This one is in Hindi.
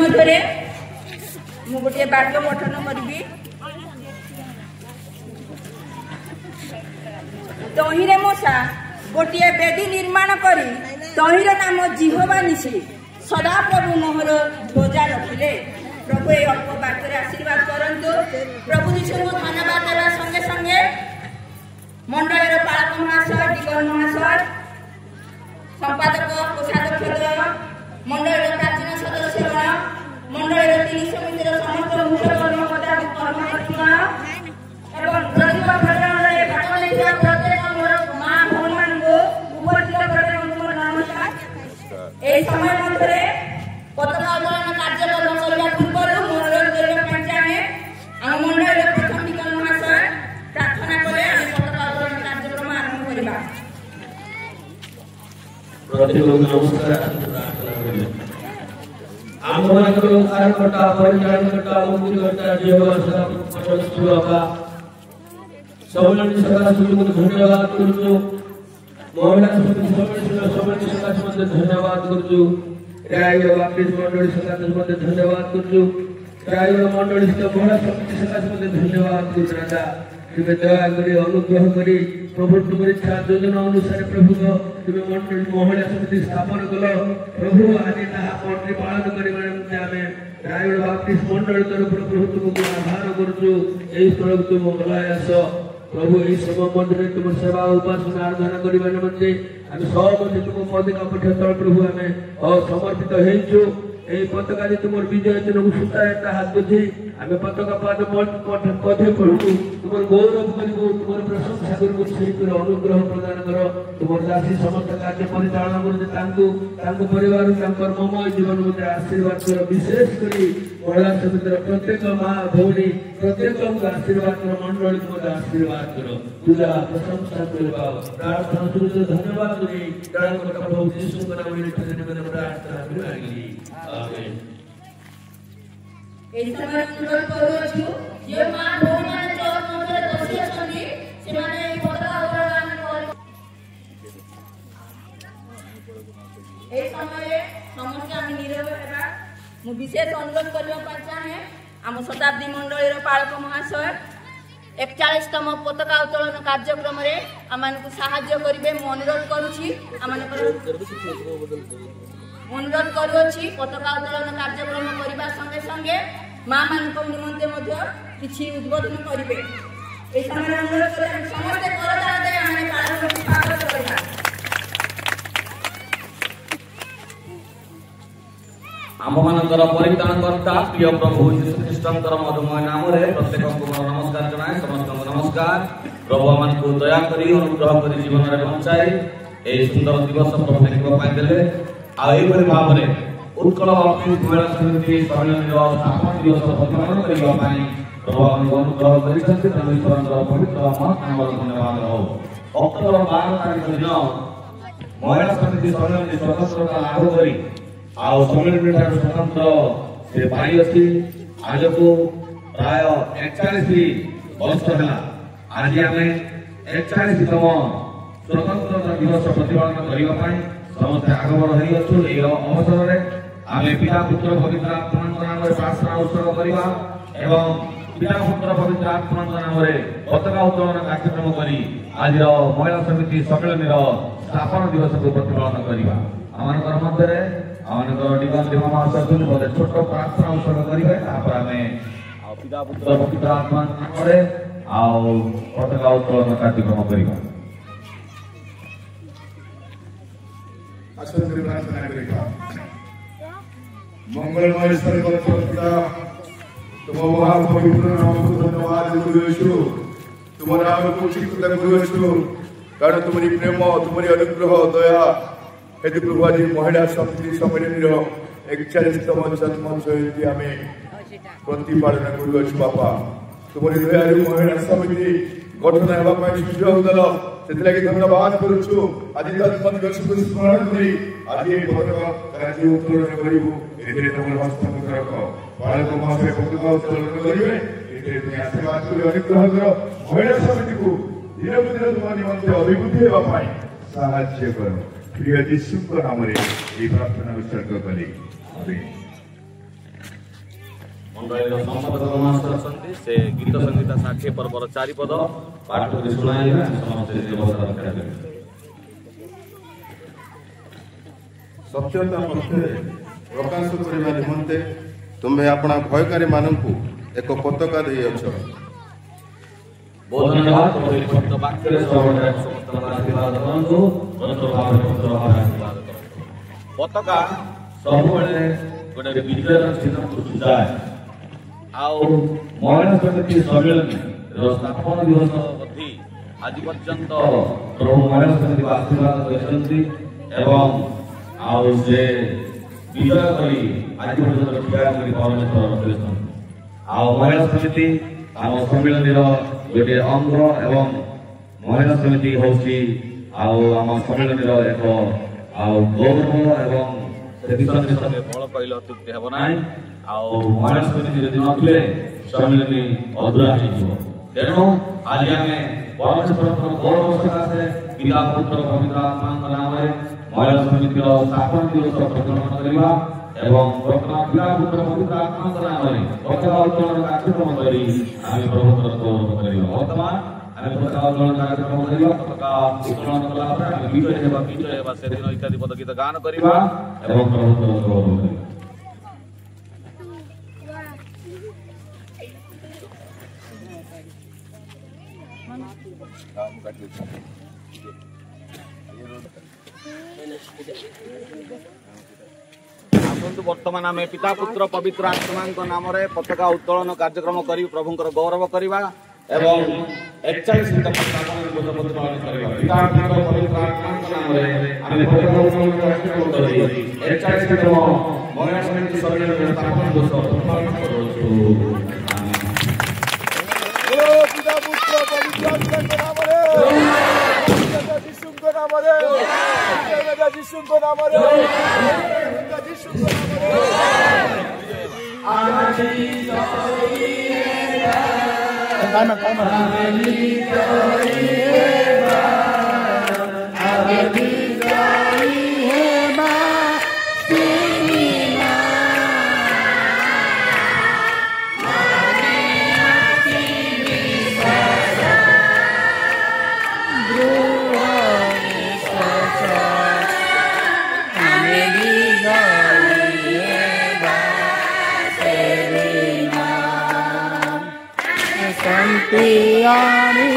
मध्य मु गोटे वाक्य पठन करी तहिरे मशा गोटे बेदी निर्माण करी तहिर नाम जिहोवा निशी सदा प्रभु मोहर ध्वजा रखिले। प्रभु ये अल्प वाक्य आशीर्वाद करंतु। प्रभु यीशु को धन्यवाद देवा संगे संगे मंडल पालक महाशय डिगन महाशय संपादक कोषाध्यक्ष मंडल प्राचीन सदस्यगण मंडल तीन समितिर समस्त मुख्य कर्मकर्ता कर्मकर्तीगण एवं प्रतिभा प्रदान भाग लेखा प्रत्येक मोर माँ भौणी मान उपस्थित प्रत्येक मोर नमस्कार। यह समय मध्य पताका उत्तोलन कार्यक्रम करने पूर्व मनोरंजन करने आम मंडल प्रथम डिगन महाशय प्रार्थना कले पताका उत्तोलन कार्यक्रम आरंभ करवा। धन्यवाद करूँ महिला धन्यवाद करूँ मंडली सकाशे धन्यवाद करूँ मंडली महिला समिति सकाशे धन्यवाद करूँ। राजा तुम्हें दया कर अनुग्रह कर प्रभु तुम इच्छा योजना अनुसार प्रभु तुम्हें मंडली महिला समिति स्थापन कल प्रभु आज मंडली पालन करने रायगढ़ बाप्टिस्ट मंडल तरफ प्रभु तुमको आभार करुचु। यही स्थल तुम गलाय आस प्रभु यही समय मध्य तुम सेवा उपासना आराधना करने निमंते आम सब तुम पदिका पठ स्थल प्रभु आम समर्पित हो पताका तुम विजय चिन्ह को सूताए हाथ बुझे आम पताका पाद पदे पढ़ू तुम गौरव करूँ तुम प्रशंसा करूँ से अनुग्रह प्रदान कर तुम दासी समस्त कार्य परिचालन कर परिवार कर्ममय जीवन मत आशीर्वाद कर विशेष कर महिला समितिर प्रत्येक माँ भौणी प्रत्येक आशीर्वाद कर मंडल मत आशीर्वाद कर पूजा प्रशंसा करवा प्रार्थना सुनित धन्यवाद प्रभु यीशु नाम प्रार्थना करी आमेन। এই সময় অনুরোধ করুছি যে মা ভৌণী মানে চরণ মধ্যে বসি আছেন সেমানে এই পতাকা উত্তোলন করে এই সময়ে সমস্ত আমি নীরব হেবা মু বিশেষ অনুরোধ করিবা পাই চাহে आम शताब्दी मंडल पालक महाशय 41तम पताका उत्तोलन कार्यक्रम आम साहाय्य करेंगे अनुरोध करुच्ची अनुरोध करुच्ची पताका उत्तोलन कार्यक्रम करने संगे संगे माँ मान निमंते किसी उद्बोधन करेंगे। आम मानकर परित्राणकर्ता प्रिय प्रभु यीशु ख्रीष्टर मधुमय नाम प्रत्येक नमस्कार जनाए समस्त नमस्कार। प्रभु आम को दया करी अनुग्रह करी जीवन में बंचाई यही सुंदर दिवस प्रभु देखा आईपरी भाव में उत्कल बाप्टिस्ट महिला समिति सम्मेलन स्थापना दिवस प्रतिपादन करने प्रभु आमको अनुग्रह कर पवित्र नाम धन्यवाद हो। अक्टोबर 12 तारीख दिन महिला समिति सम्मेलन स्वतंत्रता लाभ कर सम्मेलन स्वतंत्र से पाई अच्छी आज को प्राय 41 वर्ष है। आज आम 41तम स्वतंत्रता दिवस प्रतिपादन करने समस्त आगमन होइछु। ए अवसर में आम पिता पुत्र पवित्र आत्मा नाम प्रार्थना उत्सव करवा एवं पिता पुत्र पवित्र आत्मा नाम पताका उत्तोलन कार्यक्रम करी आज महिला समिति सम्मेलन स्थापना दिवस को प्रतिपादन करवा आम मध्य आम डिगन देव महाशय बोले छोट प्रार्थना उत्सव करेंगे आम पिता पुत्र पवित्र आत्मा नाम पताका उत्तोलन कार्यक्रम करवा मंगलमय सर्वोत्तम तुम महान पवित्र नाम को धन्यवाद देछु। तुम नाम को चित्त देछु कारण तुम्हारी प्रेम तुम्हारी अनुग्रह दया हेतु प्रभु आज महिला समिति सम्मेलन 41तम जन्म जयंती आम प्रतिपादन करुछु। बापा तुम्हारी दया महिला समिति गठन होगा सुझाव दल से धन्यवाद करुछु। आज जन्म दिवस को स्मरण करी आज पताका राज्य उत्तोलन करू तुम हस्तमुख रख पालक महाशय पताका उत्तोलन करेंगे आशीर्वाद कर अनुग्रह कर महिला समिति को दिन दिन तुम निमंते अभिवृद्धि होगापाई साहाय्य कर प्रिय यीशु नाम प्रार्थना उत्सर्ग करी आमेन। मंडली संपादक महाशय अच्छा से गीत संगीत षाठी पर्वर 4 पद पाठ कर शुणाइबे समस्त सत्यता पक्षे प्रकाश करने निमंते तुम्हें अपना भयकारी मानू एक पताका दे अछ। बहुत धन्यवाद भक्त वाक्य समस्त आशीर्वाद करंतु मंत्र भाव मंत्र भाव आशीर्वाद करंतु। पताका सब गोटे विजय चिन्ह बुझाए आउ महिला समिति सम्मेलन स्थापना दिवस अवधि आज पर्यंत प्रभु महिला समिति आशीर्वाद करछन्ति एवं आउ से विजय करी आज पर्यंत ठिया करी परमेश्वर रखिछन्। आउ महिला समिति आम सम्मेलन गोटे अंग एवं महिला समिति होची आउ आम सम्मेलन एक गौरव एवं फल कहले अत्युक्ति हेब ना। आउ महिला समिति यदि नथिले सम्मेलन अधूरा हो तेणु आज आम परमेश्वर गौरव सकाशे पिता पुत्र पवित्र आत्मा नाम महिला समिति स्थापना दिवस प्रकटन करवा एवं पिता पुत्र पवित्र आत्मा नाम पताका उत्तोलन कार्यक्रम करी आम प्रभुतर गौरव करवा। वर्तमान आम पताका उत्तोलन कार्यक्रम करवा पताका उत्तोलन कला पर आम विजय हेबा से दिन इत्यादि पद गीत गान करवा एवं प्रभुतर गौरव करवा। आसतु वर्तमान आम पिता पुत्र पवित्र आत्मा नाम पताका उत्तोलन कार्यक्रम कर प्रभुंकर गौरव करवा एवं 41 पिता पुत्र पवित्र आत्मा नाम पताका उत्तोलन कार्यक्रम कर 41 महिला समिति सम्मेलन स्थापना दिवस पिता पुत्र पवित्र आत्मा यीशु को नाम Santiani